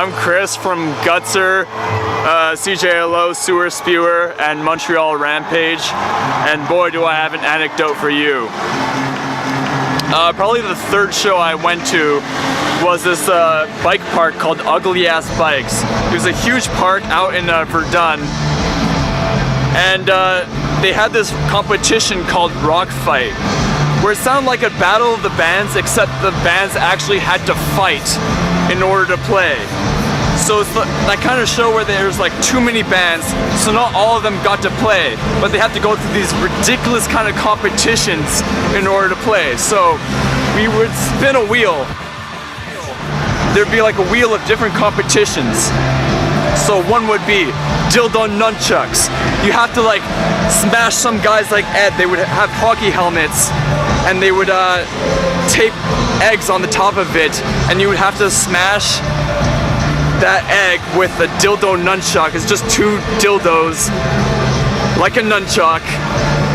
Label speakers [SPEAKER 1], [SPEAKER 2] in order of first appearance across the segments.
[SPEAKER 1] I'm Chris from Gutser, CJLO, Sewer Spewer, and Montreal Rampage, and boy do I have an anecdote for you. Probably the third show I went to was this bike park called Ugly Ass Bikes. It was a huge park out in Verdun, and they had this competition called Rock Fight, where it sounded like a battle of the bands, except the bands actually had to fight in order to play. So it's that kind of show where there's like too many bands, so not all of them got to play, but they have to go through these ridiculous kind of competitions in order to play. So we would spin a wheel. There'd be like a wheel of different competitions. So one would be dildo nunchucks. You have to like smash some guys like Ed. They would have hockey helmets and they would tape eggs on the top of it, and you would have to smash that egg with a dildo nunchuck. It's just two dildos like a nunchuck,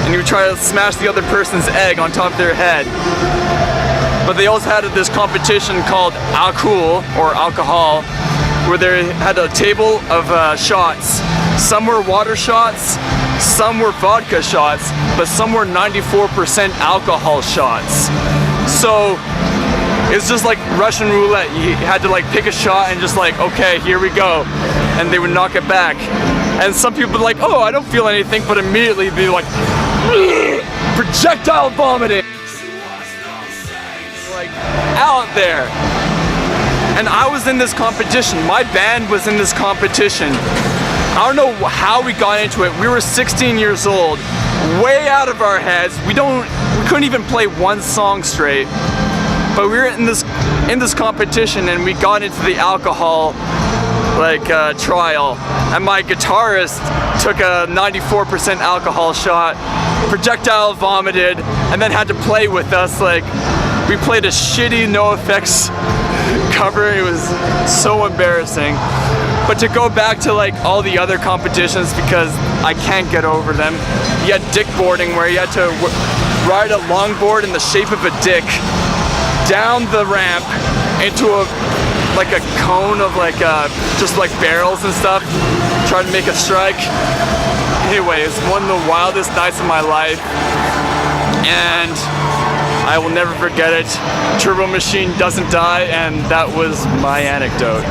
[SPEAKER 1] and you would try to smash the other person's egg on top of their head. But they also had this competition called alcohol, or alcohol, where they had a table of shots. Some were water shots, some were vodka shots, but some were 94% alcohol shots. So it's just like Russian roulette. You had to like pick a shot and just like, okay, here we go. And they would knock it back. And some people would be like, oh, I don't feel anything, but immediately be like, projectile vomiting. Like, out there. And I was in this competition. My band was in this competition. I don't know how we got into it. We were 16 years old, way out of our heads. We couldn't even play one song straight. But we were in this competition, and we got into the alcohol trial. And my guitarist took a 94% alcohol shot, projectile vomited, and then had to play with us. Like, we played a shitty NoFX cover. It was so embarrassing. But to go back to like all the other competitions, because I can't get over them. You had dick boarding, where you had to ride a longboard in the shape of a dick down the ramp into a cone of just like barrels and stuff, trying to make a strike. Anyway, it's one of the wildest nights of my life, and I will never forget it. Turbo Machine doesn't die, and that was my anecdote.